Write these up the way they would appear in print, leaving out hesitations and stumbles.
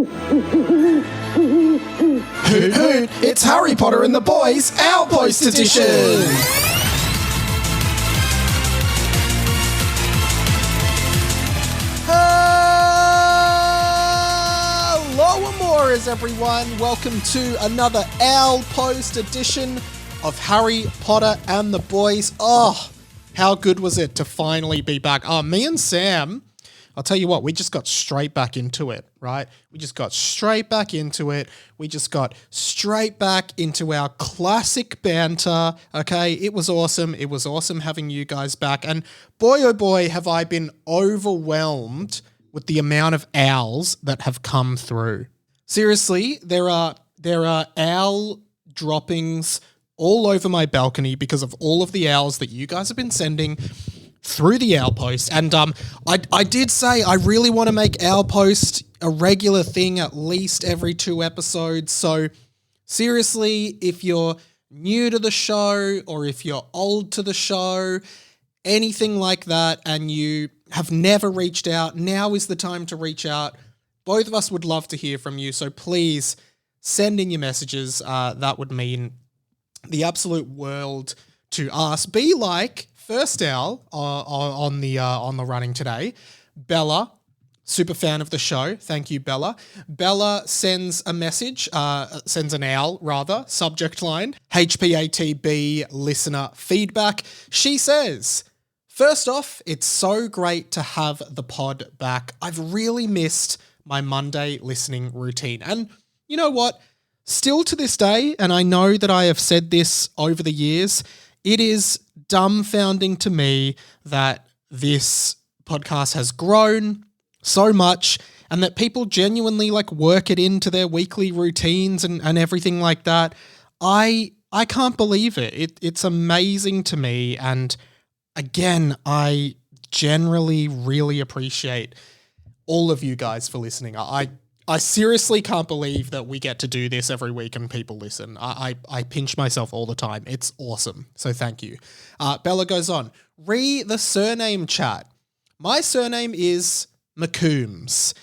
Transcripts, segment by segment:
Hoot hoot, it's Harry Potter and the Boys Outpost Edition! Hello Amoras everyone, welcome to another Outpost Edition of Harry Potter and the Boys. Oh, how good was it to finally be back? Me and Sam, I'll tell you what, we just got straight back into it, right? We just got straight back into it. We just got straight back into our classic banter, okay? It was awesome. It was awesome having you guys back. And boy, oh boy, have I been overwhelmed with the amount of owls that have come through. Seriously, there are owl droppings all over my balcony because of all of the owls that you guys have been sending through the Outpost. And I did say I really want to make Outpost a regular thing at least every 2 episodes. So seriously, if you're new to the show or if you're old to the show, anything like that, and you have never reached out, now is the time to reach out. Both of us would love to hear from you. So please send in your messages. That would mean the absolute world to us. Be like first owl on the running today, Bella, super fan of the show. Thank you, Bella. Bella sends a message, sends an owl rather, subject line, HPATB listener feedback. She says, first off, it's so great to have the pod back. I've really missed my Monday listening routine. And you know what? Still to this day, and I know that I have said this over the years, it is dumbfounding to me that this podcast has grown so much and that people genuinely work it into their weekly routines and everything like that. I can't believe it. It's amazing to me. And again, I generally really appreciate all of you guys for listening. I seriously can't believe that we get to do this every week and people listen. I pinch myself all the time. It's awesome. So thank you. Bella goes on. The surname chat. My surname is McCombs.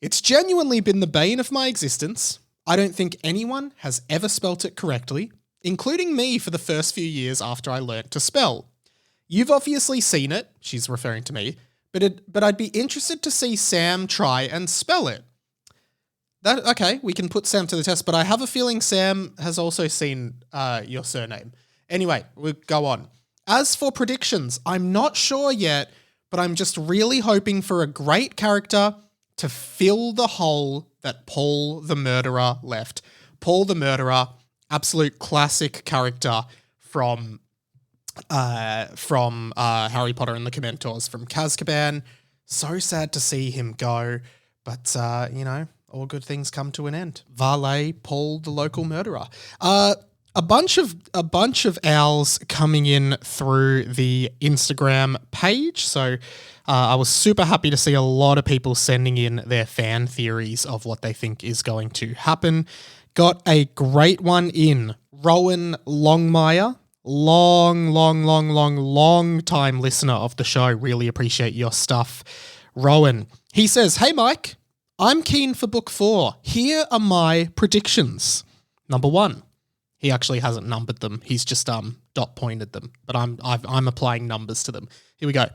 It's genuinely been the bane of my existence. I don't think anyone has ever spelt it correctly, including me for the first few years after I learnt to spell. You've obviously seen it, she's referring to me, but I'd be interested to see Sam try and spell it. Okay, we can put Sam to the test, but I have a feeling Sam has also seen your surname. Anyway, we'll go on. As for predictions, I'm not sure yet, but I'm just really hoping for a great character to fill the hole that Paul the Murderer left. Paul the Murderer, absolute classic character from Harry Potter and the Dementors from Azkaban. So sad to see him go, but all good things come to an end. Valet, Paul, the local murderer. A bunch of owls coming in through the Instagram page. So I was super happy to see a lot of people sending in their fan theories of what they think is going to happen. Got a great one in. Rowan Longmire, long time listener of the show. Really appreciate your stuff. Rowan, he says, "Hey Mike, I'm keen for book 4. Here are my predictions. Number 1, he actually hasn't numbered them. He's just dot pointed them, but I'm applying numbers to them. Here we go.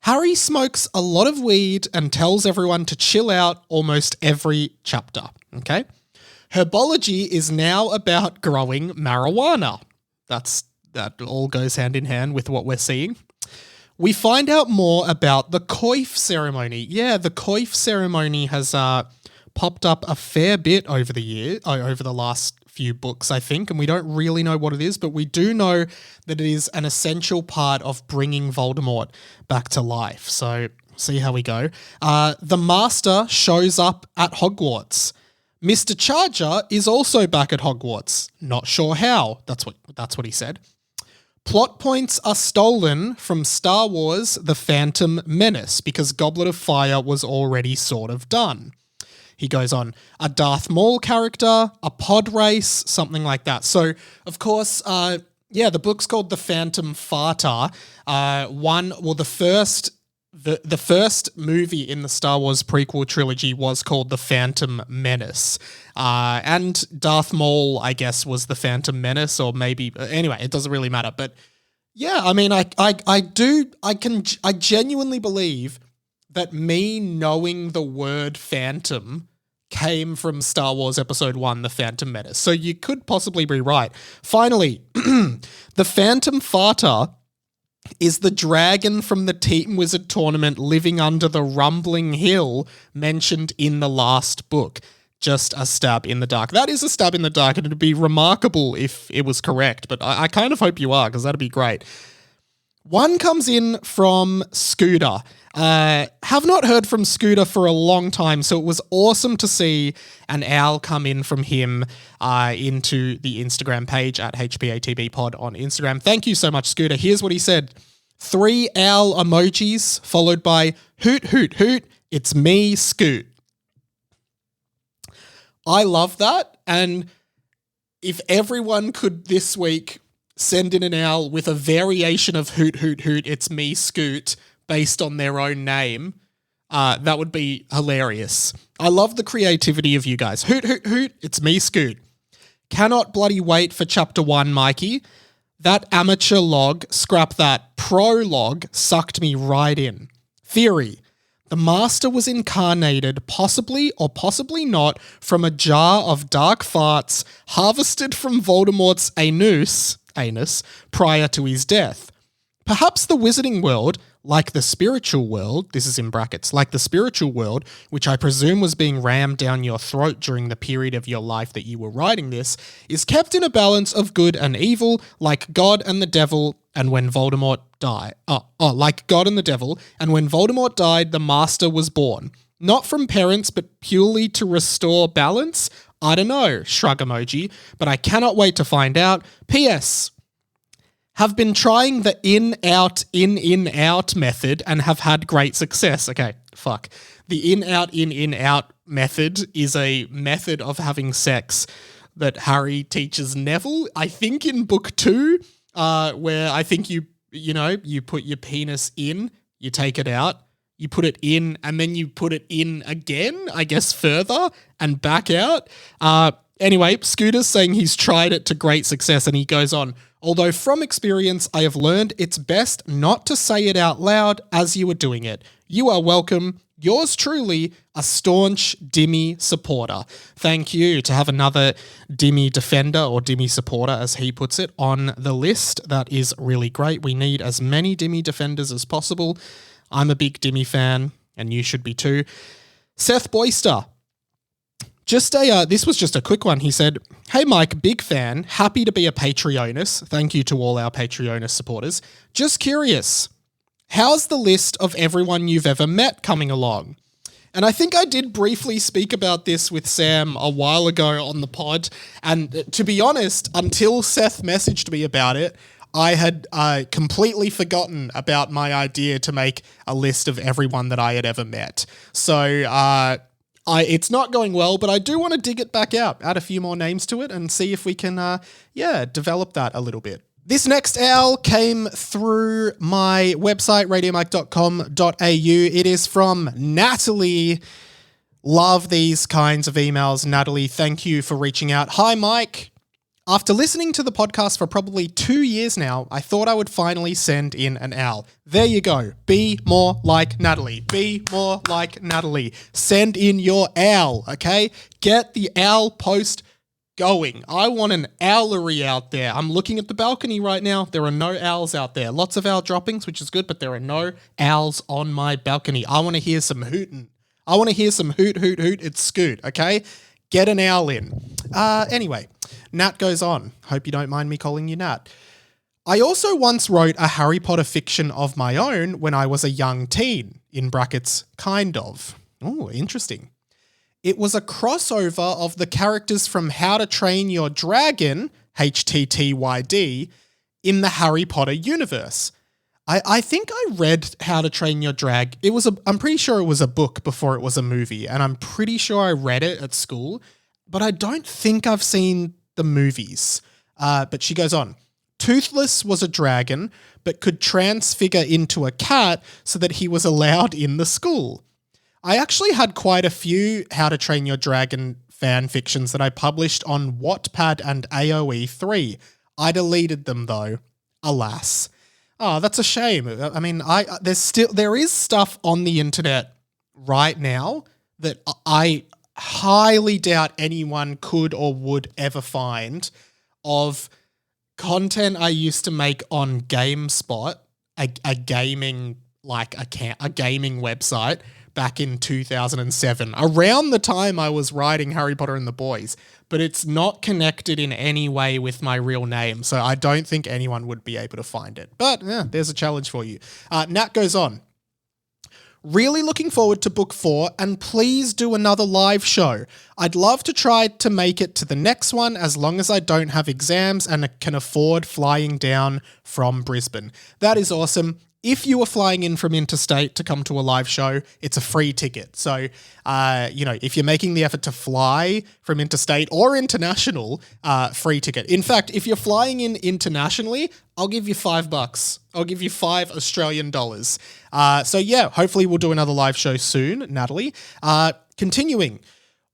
Harry smokes a lot of weed and tells everyone to chill out almost every chapter. Okay. Herbology is now about growing marijuana. That all goes hand in hand with what we're seeing. We find out more about the coif ceremony. Yeah, the coif ceremony has popped up a fair bit over the last few books, I think, and we don't really know what it is, but we do know that it is an essential part of bringing Voldemort back to life. So see how we go. The Master shows up at Hogwarts. Mr. Charger is also back at Hogwarts. Not sure how. That's what he said. Plot points are stolen from Star Wars The Phantom Menace because Goblet of Fire was already sort of done. He goes on, a Darth Maul character, a pod race, something like that. So, of course, the book's called The Phantom Farter. The first the first movie in the Star Wars prequel trilogy was called The Phantom Menace. And Darth Maul, I guess, was the Phantom Menace, or maybe, anyway, it doesn't really matter. But yeah, I mean, I genuinely believe that me knowing the word Phantom came from Star Wars Episode 1, The Phantom Menace. So you could possibly be right. Finally, the Phantom Farter is the dragon from the Team Wizard tournament living under the rumbling hill mentioned in the last book. Just a stab in the dark. That is a stab in the dark, and it'd be remarkable if it was correct, but I kind of hope you are, because that'd be great. One comes in from Scooter. Have not heard from Scooter for a long time, so it was awesome to see an owl come in from him into the Instagram page at HPATBpod on Instagram. Thank you so much, Scooter. Here's what he said. 3 owl emojis followed by hoot, hoot, hoot. It's me, Scoot. I love that, and if everyone could this week send in an owl with a variation of hoot, hoot, hoot, it's me, Scoot, based on their own name, that would be hilarious. I love the creativity of you guys. Hoot, hoot, hoot, it's me, Scoot. Cannot bloody wait for chapter 1, Mikey. That amateur log, scrap that, prologue sucked me right in. Theory. The Master was incarnated, possibly or possibly not, from a jar of dark farts harvested from Voldemort's anus prior to his death. Perhaps the wizarding world, like the spiritual world, this is in brackets, like the spiritual world, which I presume was being rammed down your throat during the period of your life that you were writing this, is kept in a balance of good and evil, like God and the devil, and when Voldemort died. Like God and the devil, and when Voldemort died, the Master was born. Not from parents, but purely to restore balance? I don't know, shrug emoji, but I cannot wait to find out. P.S. Have been trying the in-out method and have had great success. Okay, fuck. The in-out method is a method of having sex that Harry teaches Neville, I think in book 2, where I think you put your penis in, you take it out, you put it in, and then you put it in again, I guess further, and back out. Anyway, Scooter's saying he's tried it to great success, and he goes on, although from experience, I have learned it's best not to say it out loud as you are doing it. You are welcome. Yours truly, a staunch Dimmy supporter. Thank you to have another Dimmy defender, or Dimmy supporter as he puts it, on the list. That is really great. We need as many Dimmy defenders as possible. I'm a big Dimmy fan, and you should be too. Seth Boyster. This was just a quick one. He said, hey Mike, big fan, happy to be a Patreonus. Thank you to all our Patreonus supporters. Just curious, how's the list of everyone you've ever met coming along? And I think I did briefly speak about this with Sam a while ago on the pod. And to be honest, until Seth messaged me about it, I had completely forgotten about my idea to make a list of everyone that I had ever met. So, it's not going well, but I do want to dig it back out, add a few more names to it, and see if we can, develop that a little bit. This next owl came through my website, radiomike.com.au. It is from Natalie. Love these kinds of emails, Natalie. Thank you for reaching out. Hi, Mike. After listening to the podcast for probably 2 years now, I thought I would finally send in an owl. There you go. Be more like Natalie. Be more like Natalie. Send in your owl, okay? Get the owl post going. I want an owlery out there. I'm looking at the balcony right now. There are no owls out there. Lots of owl droppings, which is good, but there are no owls on my balcony. I want to hear some hooting. I want to hear some hoot, hoot, hoot. It's Scoot, okay? Get an owl in. Anyway, Nat goes on. Hope you don't mind me calling you Nat. I also once wrote a Harry Potter fiction of my own when I was a young teen, in brackets, kind of. Oh, interesting. It was a crossover of the characters from How to Train Your Dragon, HTTYD, in the Harry Potter universe. I think I read How to Train Your Drag. I'm pretty sure it was a book before it was a movie, and I'm pretty sure I read it at school, but I don't think I've seen the movies. But she goes on. Toothless was a dragon, but could transfigure into a cat so that he was allowed in the school. I actually had quite a few How to Train Your Dragon fan fictions that I published on Wattpad and AOE 3. I deleted them though, alas. Oh, that's a shame. I mean, there is stuff on the internet right now that I highly doubt anyone could or would ever find of content I used to make on GameSpot, a gaming website back in 2007, around the time I was writing Harry Potter and the Boys, but it's not connected in any way with my real name, so I don't think anyone would be able to find it. But yeah, there's a challenge for you. Nat goes on. Really looking forward to book 4, and please do another live show. I'd love to try to make it to the next one as long as I don't have exams and can afford flying down from Brisbane. That is awesome. If you are flying in from interstate to come to a live show, it's a free ticket. So, if you're making the effort to fly from interstate or international, free ticket. In fact, if you're flying in internationally, I'll give you $5. I'll give you $5 Australian. Hopefully we'll do another live show soon, Natalie. Continuing.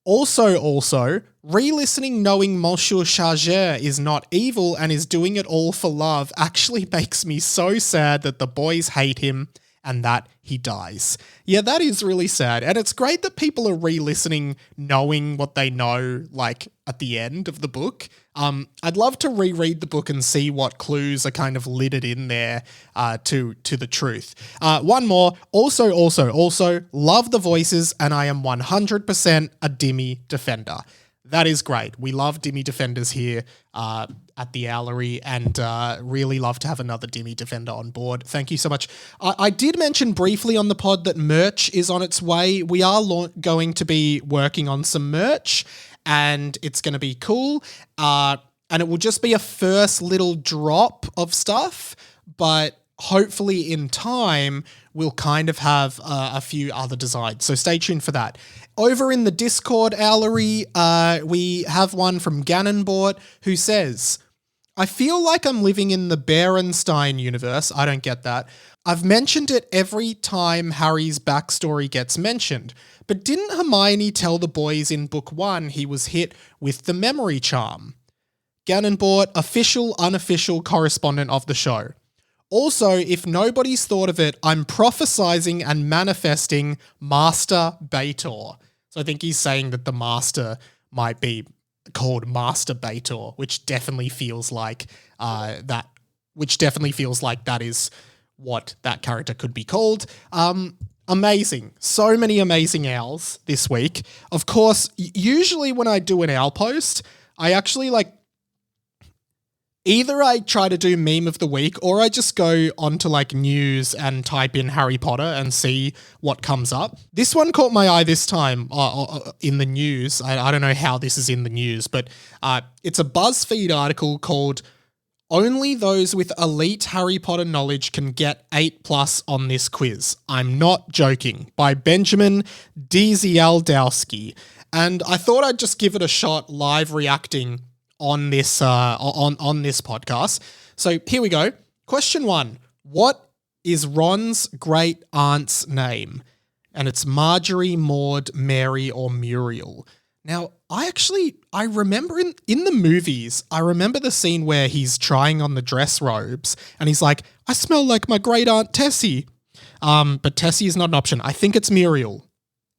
Also, re-listening knowing Monsieur Chargeur is not evil and is doing it all for love actually makes me so sad that the boys hate him and that he dies. Yeah, that is really sad. And it's great that people are re-listening knowing what they know, like, at the end of the book. I'd love to reread the book and see what clues are kind of littered in there to the truth. One more. Also, love the voices, and I am 100% a Dimmy defender. That is great. We love Dimmy defenders here at the Owlery, and really love to have another Dimmy defender on board. Thank you so much. I did mention briefly on the pod that merch is on its way. We are going to be working on some merch, and it's going to be cool. And it will just be a first little drop of stuff, but hopefully in time we'll kind of have a few other designs. So stay tuned for that. Over in the Discord Owlery, we have one from Ganonbort who says, I feel like I'm living in the Berenstein universe. I don't get that. I've mentioned it every time Harry's backstory gets mentioned, but didn't Hermione tell the boys in book 1 he was hit with the memory charm? Ganonbort, official, unofficial correspondent of the show. Also, if nobody's thought of it, I'm prophesizing and manifesting Master Bator. So I think he's saying that the Master might be called Master Bator, which definitely feels like that is what that character could be called. Amazing. So many amazing owls this week. Of course, usually when I do an owl post, I actually either I try to do meme of the week or I just go onto news and type in Harry Potter and see what comes up. This one caught my eye this time in the news. I don't know how this is in the news, but it's a BuzzFeed article called Only Those with Elite Harry Potter Knowledge Can Get 8+ on This Quiz. I'm Not Joking, by Benjamin Dzialdowski. And I thought I'd just give it a shot live reacting on this on this podcast. So here we go. Question 1. What is Ron's great aunt's name? And it's Marjorie, Maud, Mary, or Muriel. Now, I remember in the movies, I remember the scene where he's trying on the dress robes and he's like, I smell like my great aunt Tessie. But Tessie is not an option. I think it's Muriel.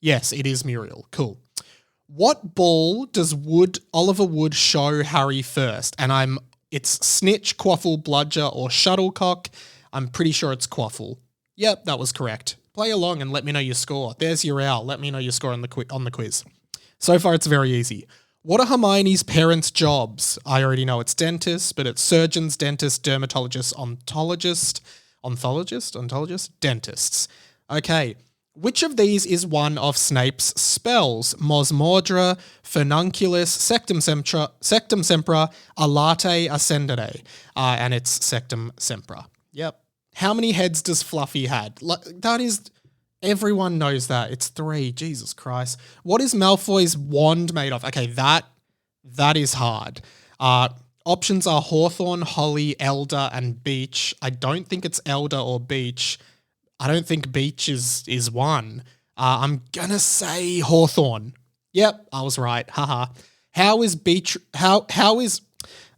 Yes, it is Muriel. Cool. What ball does Oliver Wood show Harry first? And it's Snitch, Quaffle, Bludger, or Shuttlecock. I'm pretty sure it's Quaffle. Yep, that was correct. Play along and let me know your score. There's your owl. Let me know your score on the quiz. So far, it's very easy. What are Hermione's parents' jobs? I already know it's dentist, but it's surgeons, dentist, dermatologist, ontologist, dentists. Okay. Which of these is one of Snape's spells? Mos Mordra, Furnunculus, Sectum Sempra, Alate Ascendere. And it's Sectum Sempra. Yep. How many heads does Fluffy had? That is... Everyone knows that. It's 3. Jesus Christ. What is Malfoy's wand made of? Okay, that is hard. Options are hawthorn, holly, elder, and beech. I don't think it's elder or beech. I don't think beech is one. I'm gonna say hawthorn. Yep, I was right. Haha. How is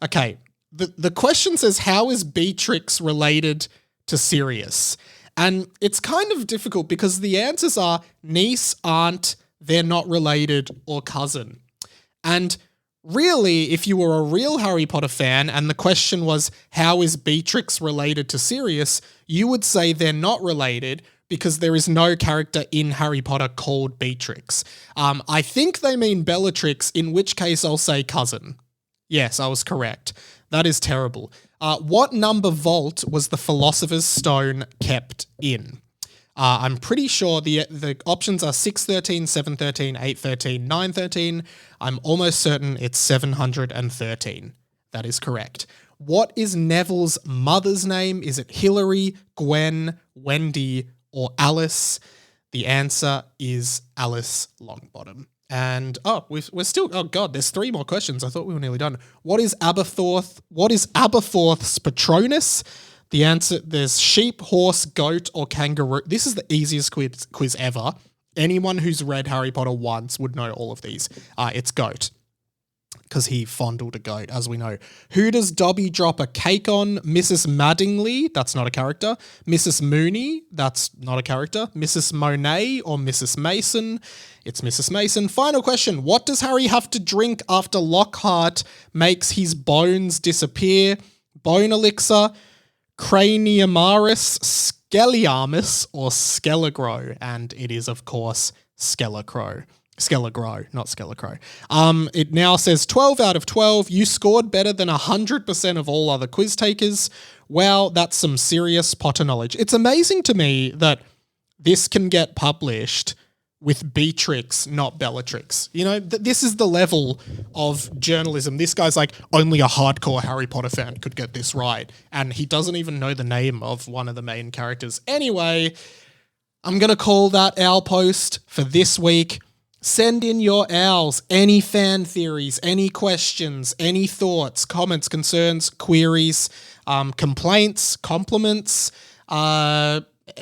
okay? The question says, how is Beatrix related to Sirius? And it's kind of difficult because the answers are niece, aunt, they're not related, or cousin. And really, if you were a real Harry Potter fan and the question was, how is Beatrix related to Sirius, you would say they're not related because there is no character in Harry Potter called Beatrix. I think they mean Bellatrix, in which case I'll say cousin. Yes, I was correct. That is terrible. What number vault was the Philosopher's Stone kept in? I'm pretty sure the options are 613, 713, 813, 913. I'm almost certain it's 713. That is correct. What is Neville's mother's name? Is it Hilary, Gwen, Wendy, or Alice? The answer is Alice Longbottom. And we're still, oh god, there's 3 more questions. I thought we were nearly done. What is Aberforth's Patronus? The answer, there's sheep, horse, goat, or kangaroo. This is the easiest quiz ever. Anyone who's read Harry Potter once would know all of these. It's goat, because he fondled a goat, as we know. Who does Dobby drop a cake on? Mrs. Madingley, that's not a character. Mrs. Mooney, that's not a character. Mrs. Monet or Mrs. Mason? It's Mrs. Mason. Final question. What does Harry have to drink after Lockhart makes his bones disappear? Bone elixir, Craniumaris, Skelliarmus, or Skelligro? And it is, of course, Skelligro, not Skelligro. It now says 12 out of 12. You scored better than 100% of all other quiz takers. Wow, that's some serious Potter knowledge. It's amazing to me that this can get published with Beatrix, not Bellatrix. You know, this is the level of journalism. This guy's like, only a hardcore Harry Potter fan could get this right. And he doesn't even know the name of one of the main characters. Anyway, I'm going to call that our post for this week. Send in your owls, any fan theories, any questions, any thoughts, comments, concerns, queries, complaints, compliments,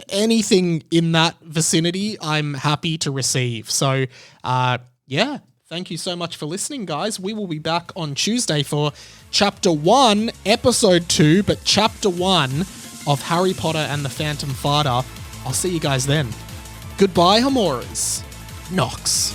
anything in that vicinity, I'm happy to receive. So, yeah, thank you so much for listening, guys. We will be back on Tuesday for Chapter 1, Episode 2, but Chapter 1 of Harry Potter and the Phantom Farter. I'll see you guys then. Goodbye, Hamoras. Nox.